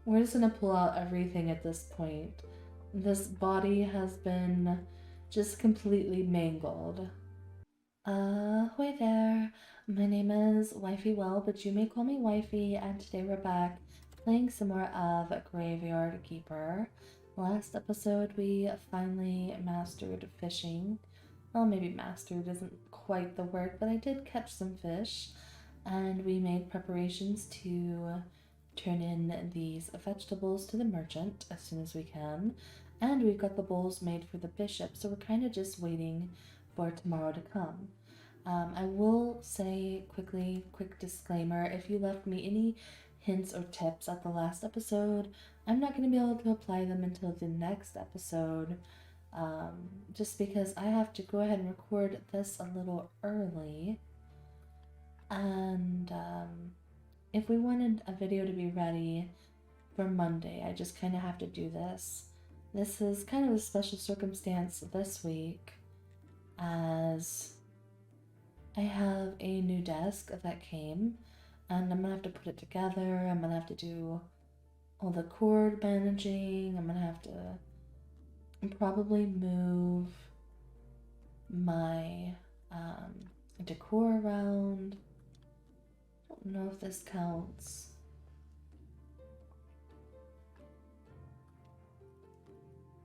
We're just gonna pull out everything at this point. This body has been just completely mangled. Ahoy there. My name is Wifey Well, but you may call me Wifey, and today we're back playing some more of Graveyard Keeper. Last episode we finally mastered fishing. Well, maybe mastered isn't quite the word, but I did catch some fish, and we made preparations to turn in these vegetables to the merchant as soon as we can. And we've got the bowls made for the bishop, so we're kind of just waiting for tomorrow to come. I will say quickly, quick disclaimer, if you left me any hints or tips at the last episode, I'm not going to be able to apply them until the next episode, just because I have to go ahead and record this a little early. And if we wanted a video to be ready for Monday, I just kind of have to do this. This is kind of a special circumstance this week, as I have a new desk that came, and I'm gonna have to put it together. I'm gonna have to do all the cord managing. I'm gonna have to probably move my decor around. I don't know if this counts.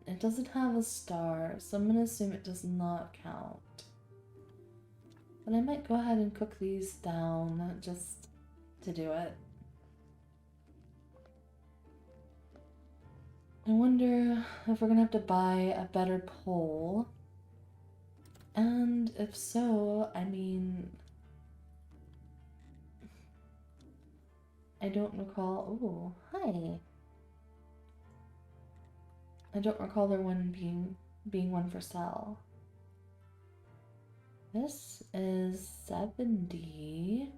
It doesn't have a star, so I'm gonna assume it does not count. But I might go ahead and cook these down just to do it. I wonder if we're gonna have to buy a better pole. And if so, I mean, I don't recall. Oh, hi. I don't recall there one being one for sale. This is 70.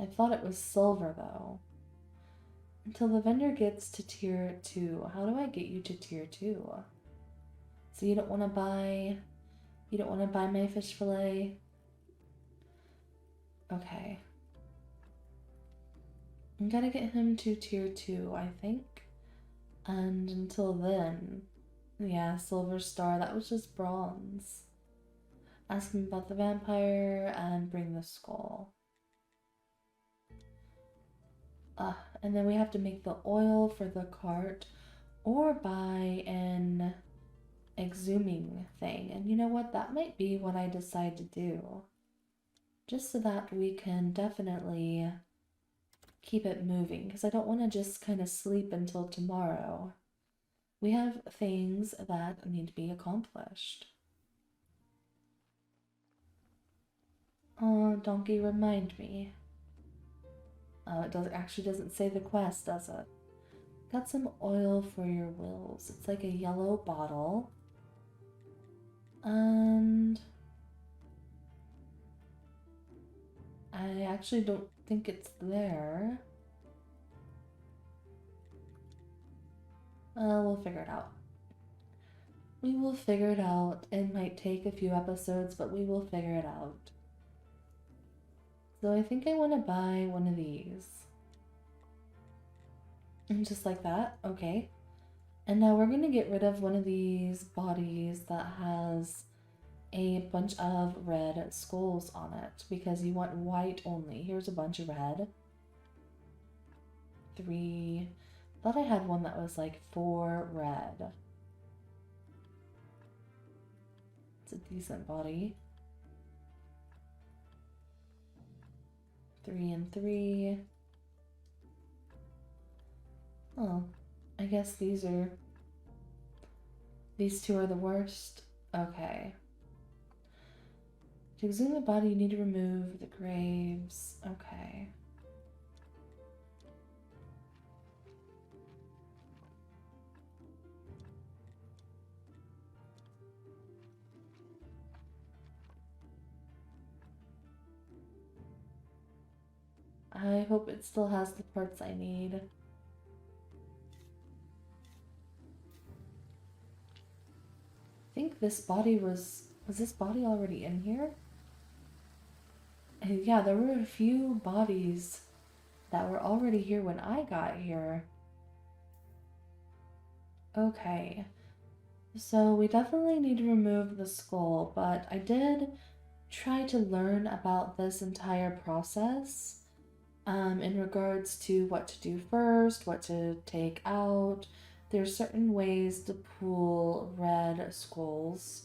I thought it was silver though. Until the vendor gets to tier 2. How do I get you to tier 2? So you don't want to buy my fish fillet? Okay. I'm gonna get him to tier 2, I think. And until then, yeah, silver star, that was just bronze. Ask him about the vampire and bring the skull. And then we have to make the oil for the cart or buy an exhuming thing. And you know what? That might be what I decide to do. Just so that we can definitely keep it moving, because I don't want to just kind of sleep until tomorrow. We have things that need to be accomplished. Oh, donkey, remind me. It doesn't say the quest, does it? Got some oil for your wills. It's like a yellow bottle. And I actually don't think it's there. We'll figure it out. We will figure it out. It might take a few episodes, but we will figure it out. So I think I want to buy one of these. And just like that, okay. And now we're going to get rid of one of these bodies that has a bunch of red skulls on it, because you want white only. Here's a bunch of red. 3. Thought I had one that was like 4 red. It's a decent body. 3 and 3. Oh, I guess these 2 are the worst. Okay. To exhume the body, you need to remove the graves. Okay. I hope it still has the parts I need. I think this body was this body already in here? I Yeah, there were a few bodies that were already here when I got here. Okay. So we definitely need to remove the skull, but I did try to learn about this entire process in regards to what to do first, what to take out. There's certain ways to pull red skulls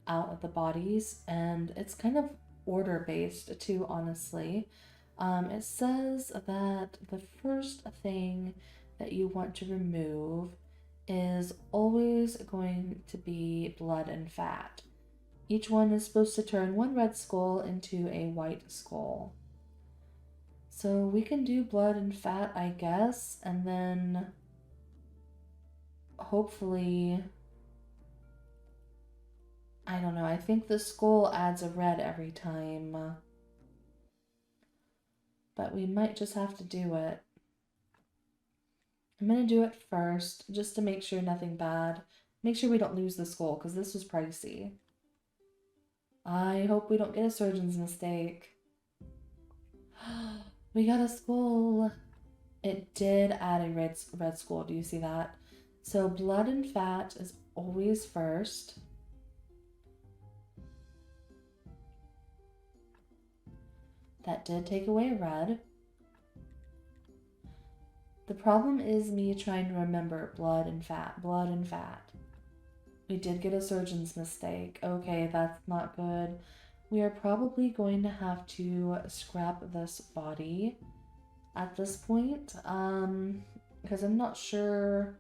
out of the bodies, and it's kind of order based too, honestly. It says that the first thing that you want to remove is always going to be blood and fat. Each one is supposed to turn one red skull into a white skull. So we can do blood and fat, I guess, and then hopefully, I don't know, I think the skull adds a red every time. But we might just have to do it. I'm gonna do it first, just to make sure nothing bad. Make sure we don't lose the skull, because this was pricey. I hope we don't get a surgeon's mistake. We got a skull. It did add a red skull. Do you see that? So blood and fat is always first. That did take away red. The problem is me trying to remember blood and fat, blood and fat. We did get a surgeon's mistake. Okay, that's not good. We are probably going to have to scrap this body at this point, because I'm not sure.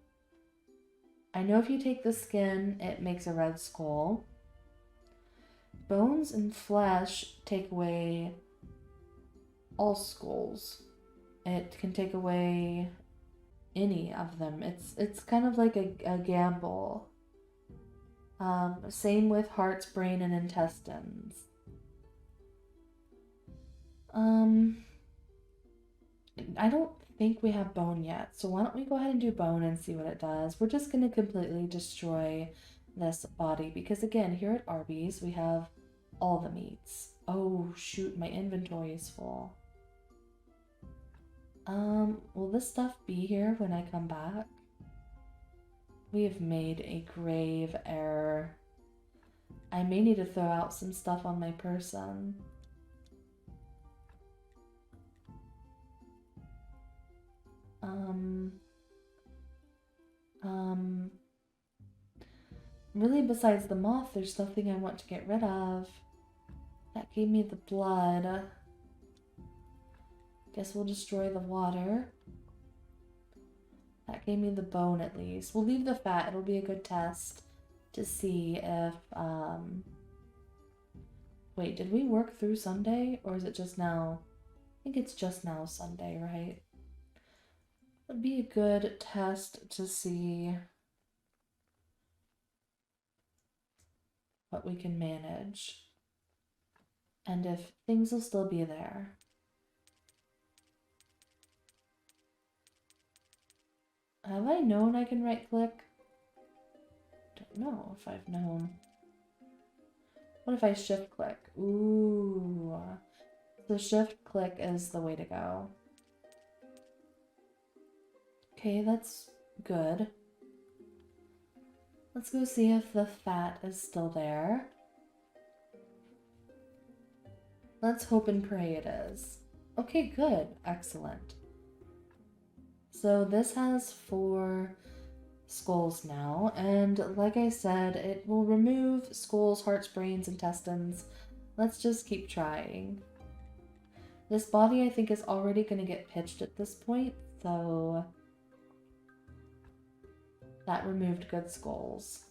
I know if you take the skin, it makes a red skull. Bones and flesh take away all skulls. It can take away any of them. It's kind of like a gamble. Same with hearts, brain, and intestines. I don't think we have bone yet, so why don't we go ahead and do bone and see what it does. We're just going to completely destroy this body because, again, here at Arby's, we have all the meats. Oh, shoot, my inventory is full. Will this stuff be here when I come back? We have made a grave error. I may need to throw out some stuff on my person. Really, besides the moth, there's nothing I want to get rid of. That gave me the blood. Guess we'll destroy the water. That gave me the bone at least. We'll leave the fat. It'll be a good test to see if, wait, did we work through Sunday? Or is it just now? I think it's just now Sunday, right? It'd be a good test to see what we can manage. And if things will still be there. Have I known I can right click? Don't know if I've known. What if I shift click? Ooh. So shift click is the way to go. Okay, that's good. Let's go see if the fat is still there. Let's hope and pray it is. Okay, good. Excellent. So this has 4 skulls now, and like I said, it will remove skulls, hearts, brains, intestines. Let's just keep trying. This body, I think, is already going to get pitched at this point, so that removed good skulls.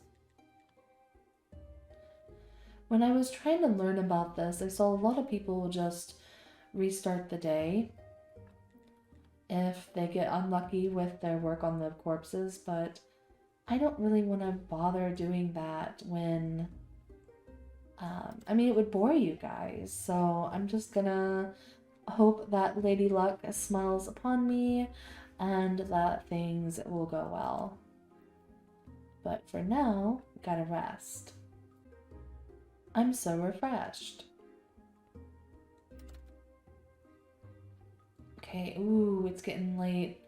When I was trying to learn about this, I saw a lot of people just restart the day if they get unlucky with their work on the corpses, but I don't really want to bother doing that when, I mean, it would bore you guys, so I'm just gonna hope that Lady Luck smiles upon me and that things will go well. But for now, gotta rest. I'm so refreshed. Okay, ooh, it's getting late.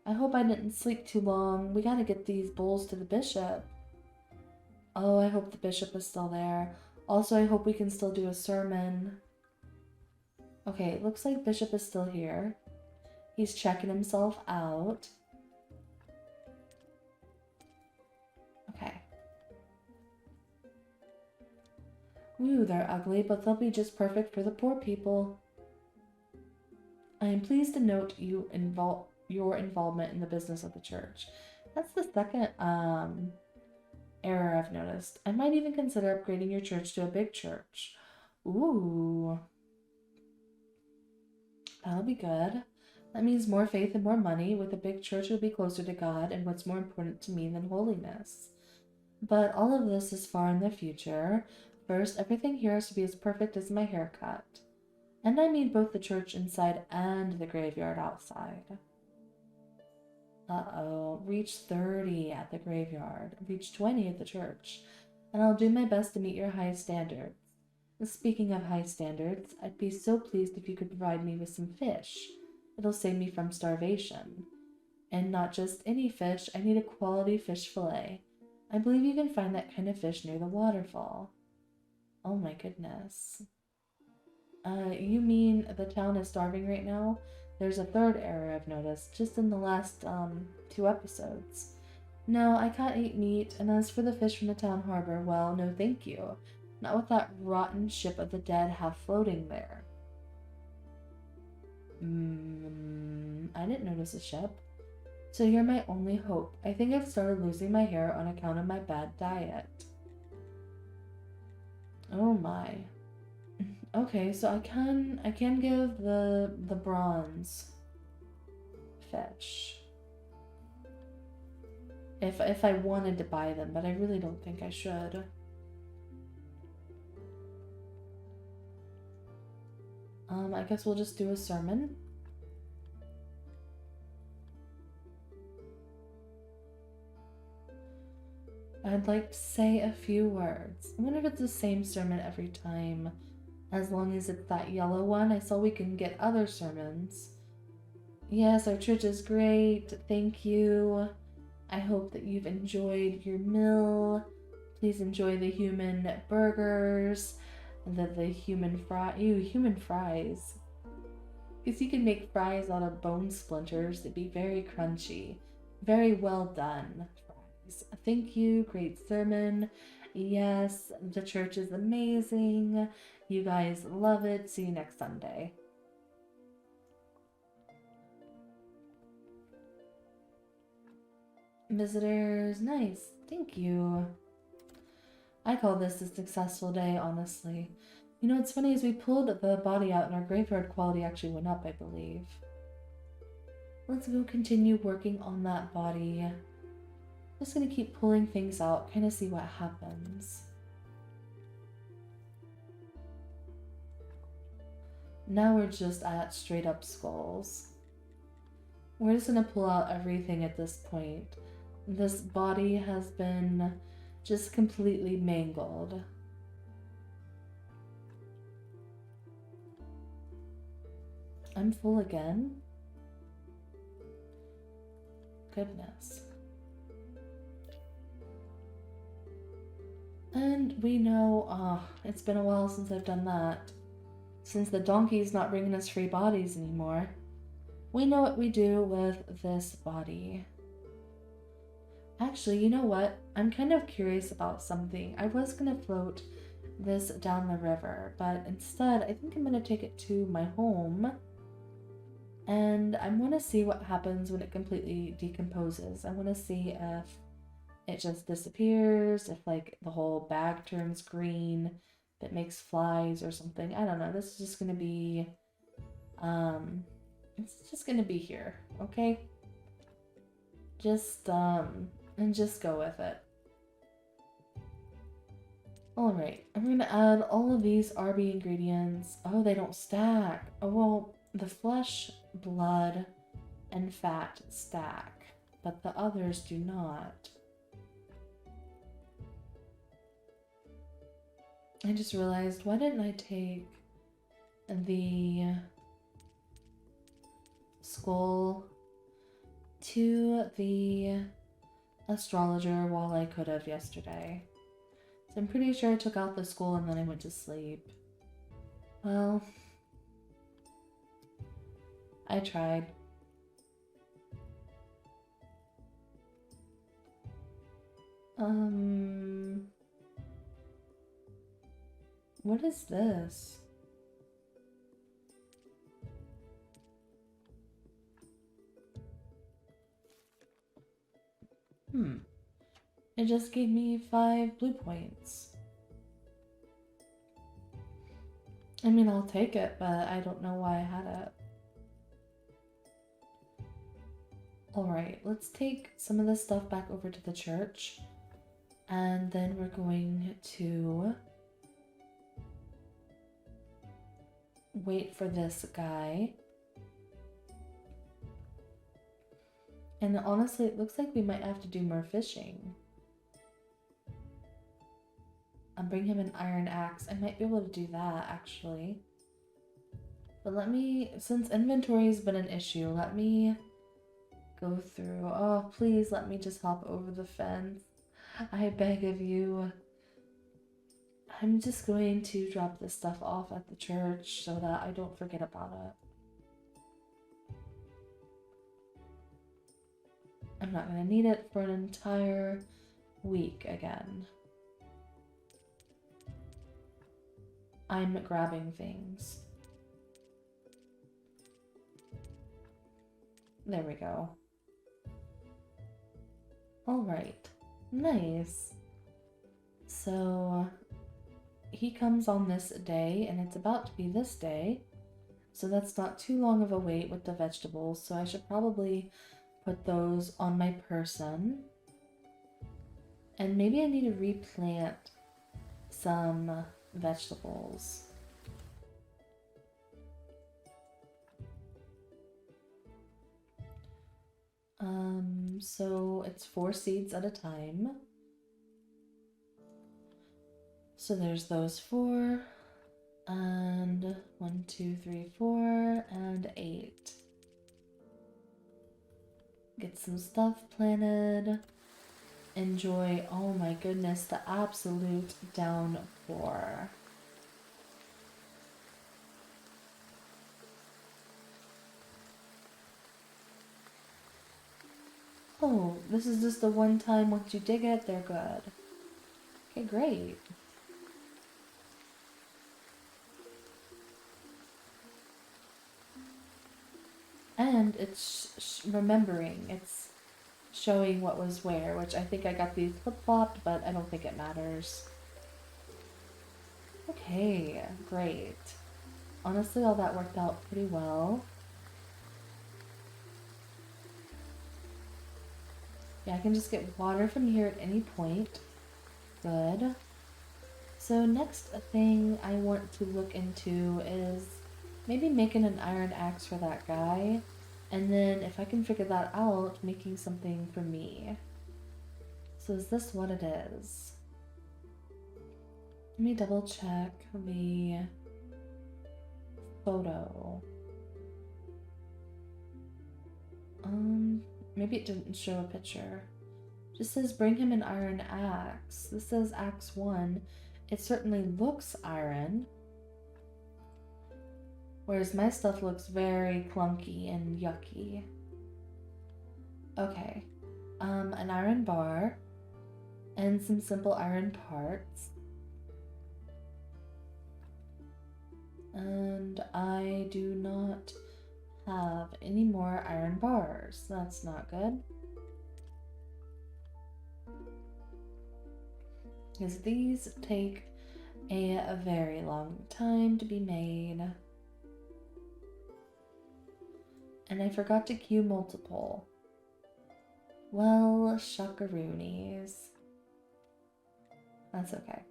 I hope I didn't sleep too long. We gotta get these bowls to the bishop. Oh, I hope the bishop is still there. Also, I hope we can still do a sermon. Okay, it looks like bishop is still here. He's checking himself out. Okay. Ooh, they're ugly, but they'll be just perfect for the poor people. I am pleased to note your involvement in the business of the church. That's the second error I've noticed. I might even consider upgrading your church to a big church. Ooh. That'll be good. That means more faith and more money. With a big church, you'll be closer to God and what's more important to me than holiness. But all of this is far in the future. First, everything here has to be as perfect as my haircut. And I mean both the church inside and the graveyard outside. Uh-oh. Reach 30 at the graveyard. Reach 20 at the church. And I'll do my best to meet your high standards. Speaking of high standards, I'd be so pleased if you could provide me with some fish. It'll save me from starvation. And not just any fish, I need a quality fish fillet. I believe you can find that kind of fish near the waterfall. Oh my goodness. You mean the town is starving right now? There's a third error I've noticed, just in the last, 2 episodes. No, I can't eat meat, and as for the fish from the town harbor, well, no thank you. Not with that rotten ship of the dead half floating there. I didn't notice a ship. So you're my only hope. I think I've started losing my hair on account of my bad diet. Oh my. Okay, so I can give the bronze fish. If I wanted to buy them, but I really don't think I should. I guess we'll just do a sermon. I'd like to say a few words. I wonder if it's the same sermon every time. As long as it's that yellow one, I saw we can get other sermons. Yes, our church is great. Thank you. I hope that you've enjoyed your meal. Please enjoy the human burgers. The human human fries. Because you can make fries out of bone splinters. They'd be very crunchy. Very well done. Thank you. Great sermon. Yes, the church is amazing. You guys love it. See you next Sunday. Visitors, nice. Thank you. I call this a successful day, honestly. You know, it's funny, as we pulled the body out and our graveyard quality actually went up, I believe. Let's go continue working on that body. Just gonna keep pulling things out, kind of see what happens. Now we're just at straight up skulls. We're just gonna pull out everything at this point. This body has been just completely mangled. I'm full again? Goodness. And we know, it's been a while since I've done that. Since the donkey's not bringing us free bodies anymore. We know what we do with this body. Actually, you know what? I'm kind of curious about something. I was gonna float this down the river, but instead I think I'm gonna take it to my home. And I want to see what happens when it completely decomposes. I want to see if it just disappears, if like the whole bag turns green, if it makes flies or something. I don't know. This is just gonna be, it's just gonna be here, okay? Just, and just go with it. Alright, I'm gonna add all of these RB ingredients. Oh, they don't stack. Oh, well, the flesh, blood, and fat stack, but the others do not. I just realized, why didn't I take the skull to the astrologer while I could have yesterday. So I'm pretty sure I took out the skull and then I went to sleep. Well, I tried. What is this? It just gave me 5 blue points. I mean, I'll take it, but I don't know why I had it. Alright, let's take some of this stuff back over to the church. And then we're going to wait for this guy. And honestly, it looks like we might have to do more fishing. I'll bring him an iron axe. I might be able to do that, actually. But let me, since inventory's been an issue, let me go through. Oh, please let me just hop over the fence. I beg of you. I'm just going to drop this stuff off at the church so that I don't forget about it. I'm not going to need it for an entire week again. I'm grabbing things. There we go. Alright. Nice. So he comes on this day, and it's about to be this day. So that's not too long of a wait with the vegetables, so I should probably put those on my person. And maybe I need to replant some vegetables. So it's 4 seeds at a time. So there's those 4, and 1, 2, 3, 4, and 8. Get some stuff planted. Enjoy, oh my goodness, the absolute downpour. Oh, this is just the one time once you dig it, they're good. Okay, great. And it's remembering, it's showing what was where, which I think I got these flip-flopped, but I don't think it matters. Okay, great. Honestly, all that worked out pretty well. Yeah, I can just get water from here at any point. Good. So next thing I want to look into is maybe making an iron axe for that guy. And then if I can figure that out, making something for me. So is this what it is? Let me double check the photo. Maybe it didn't show a picture. It just says bring him an iron axe. This says axe 1. It certainly looks iron. Whereas my stuff looks very clunky and yucky. Okay. An iron bar. And some simple iron parts. And I do not have any more iron bars. That's not good. Because these take a very long time to be made. And I forgot to queue multiple. Well, shuckaroonies. That's okay.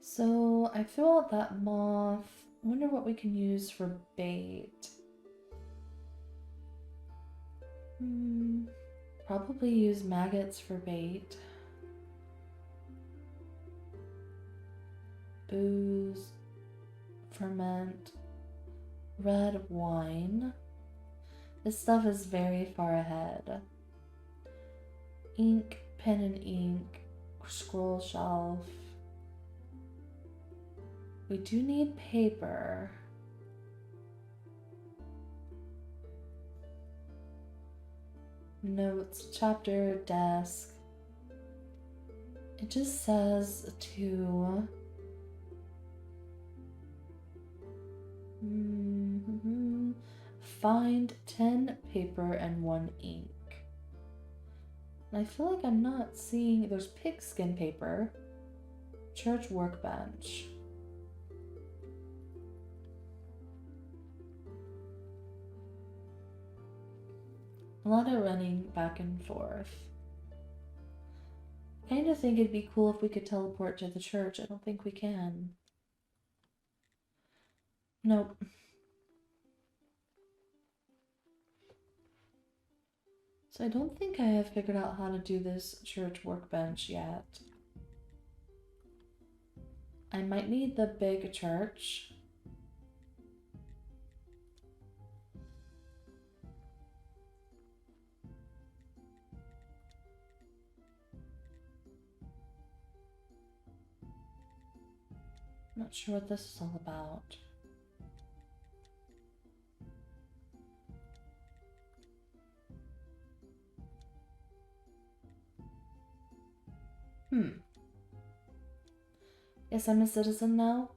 So I threw out that moth. I wonder what we can use for bait. Probably use maggots for bait. Booze. ferment red wine. This stuff is very far ahead. Ink, pen and ink, scroll shelf. We do need paper. Notes, chapter, desk. It just says to find 10 paper and 1 ink. And I feel like I'm not seeing. There's pigskin paper, church workbench. A lot of running back and forth. I kind of think it'd be cool if we could teleport to the church. I don't think we can. Nope. So I don't think I have figured out how to do this church workbench yet. I might need the big church. Not sure what this is all about. Yes, I'm a citizen now.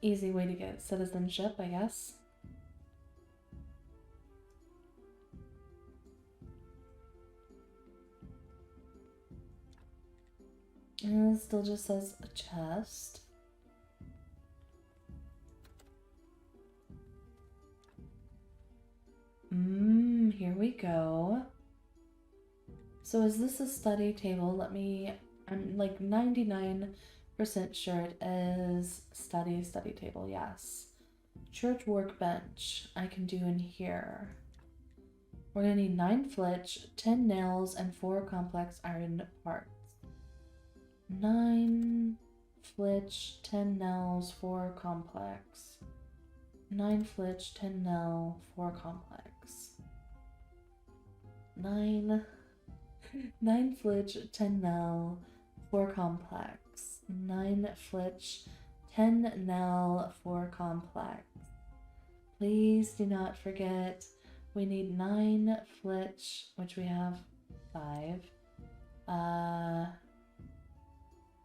Easy way to get citizenship, I guess. And it still just says a chest. Here we go. So is this a study table? I'm like 99% sure it is study table, yes. Church workbench, I can do in here. We're gonna need 9 flitch, 10 nails, and 4 complex iron parts. 9 flitch, 10 nails, 4 complex. 9 flitch, 10 nail, 4 complex. 9 flitch, 10 nail, 4 complex. 9 flitch, 10 nail, 4 complex. Please do not forget, we need 9 flitch, which we have 5.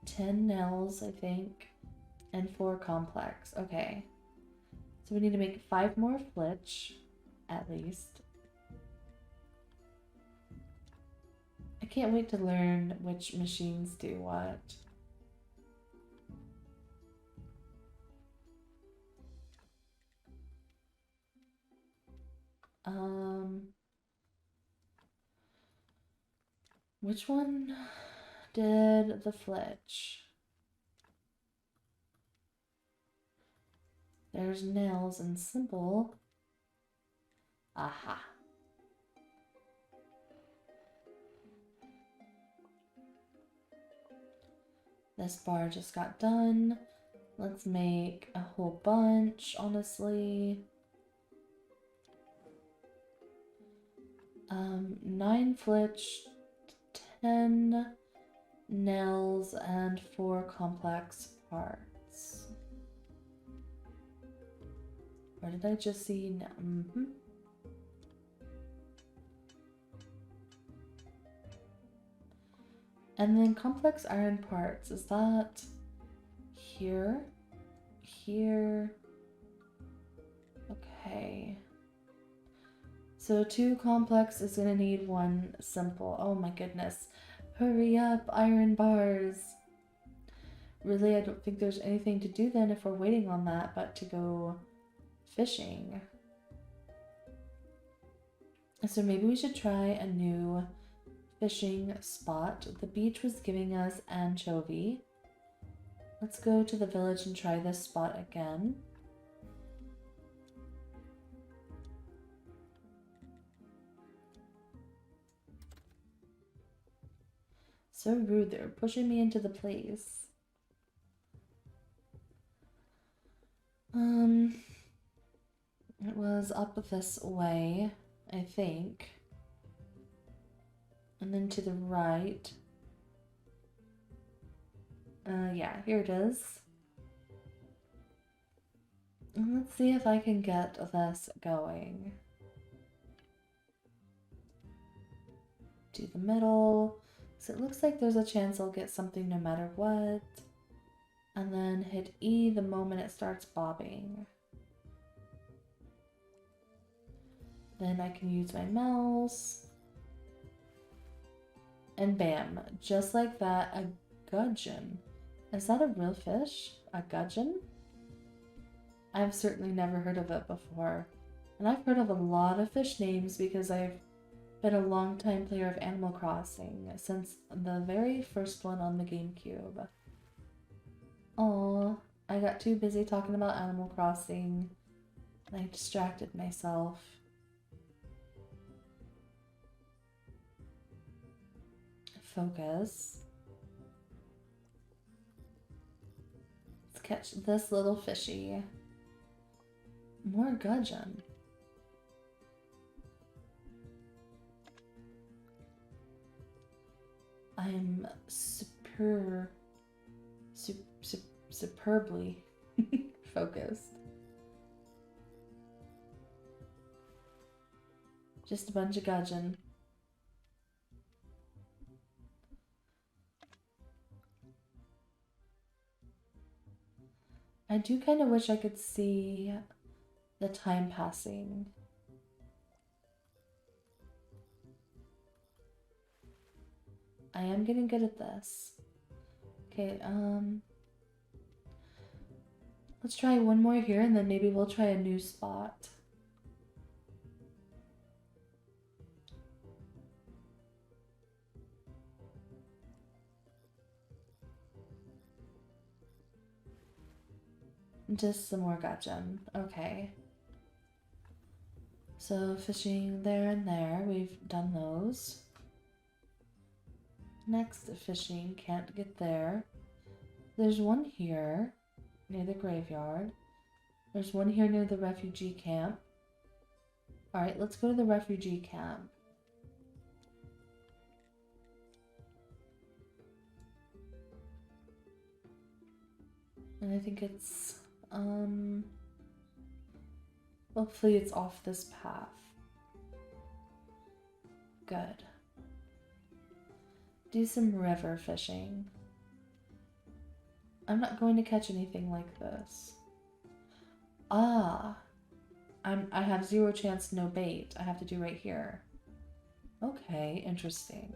10 nails, I think, and 4 complex. Okay. So we need to make 5 more flitch, at least. I can't wait to learn which machines do what. Which one did the flitch? There's nails and simple. Aha. This bar just got done. Let's make a whole bunch, honestly. 9 flitch, 10 nails, and 4 complex parts. Where did I just see? And then complex iron parts, is that here? Here? Okay. So 2 complex is gonna need 1 simple. Oh my goodness. Hurry up, iron bars. Really, I don't think there's anything to do then if we're waiting on that, but to go fishing. So maybe we should try a new fishing spot. The beach was giving us anchovy. Let's go to the village and try this spot again. So rude, they're pushing me into the place. It was up this way, I think. And then to the right. Yeah, here it is. And let's see if I can get this going. To the middle. So it looks like there's a chance I'll get something no matter what. And then hit E the moment it starts bobbing. Then I can use my mouse. And bam, just like that, a gudgeon. Is that a real fish? A gudgeon? I've certainly never heard of it before. And I've heard of a lot of fish names because I've been a longtime player of Animal Crossing since the very first one on the GameCube. Aw, I got too busy talking about Animal Crossing and I distracted myself. Focus. Let's catch this little fishy. More gudgeon. I'm superbly focused. Just a bunch of gudgeon. I do kind of wish I could see the time passing. I am getting good at this. Okay, let's try one more here and then maybe we'll try a new spot. Just some more gudgeon. Okay. So fishing there and there, we've done those. Next fishing, can't get there. There's one here near the graveyard. There's one here near the refugee camp. Alright, let's go to the refugee camp. And I think it's, hopefully it's off this path. Good. Do some river fishing. I'm not going to catch anything like this. Ah, I have 0 chance, no bait. I have to do right here. Okay, interesting.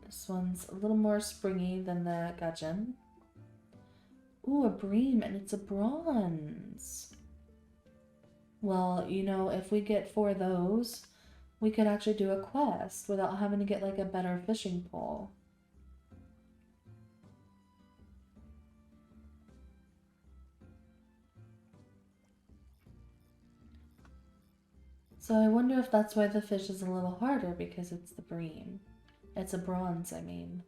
This one's a little more springy than the gudgeon. Ooh, a bream, and it's a bronze. Well, you know, if we get 4 of those, we could actually do a quest without having to get like a better fishing pole. So I wonder if that's why the fish is a little harder, because it's the bream. It's a bronze, I mean.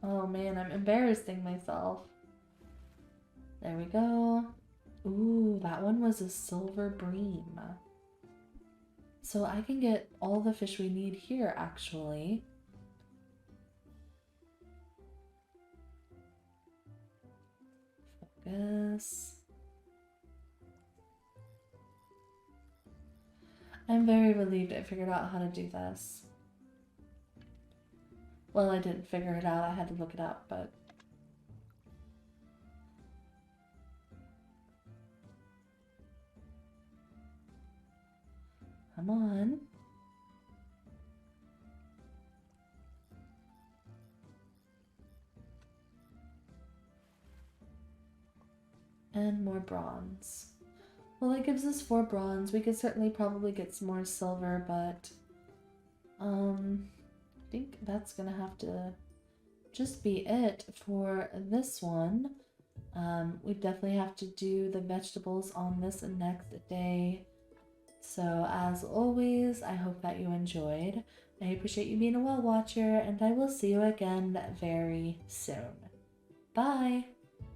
Oh man, I'm embarrassing myself. There we go. Ooh, that one was a silver bream. So I can get all the fish we need here, actually. Focus. I'm very relieved I figured out how to do this. Well, I didn't figure it out, I had to look it up, but... Come on. And more bronze. Well, that gives us 4 bronze. We could certainly probably get some more silver, but I think that's gonna have to just be it for this one. We definitely have to do the vegetables on this next day. So as always, I hope that you enjoyed. I appreciate you being a whale watcher, and I will see you again very soon. Bye!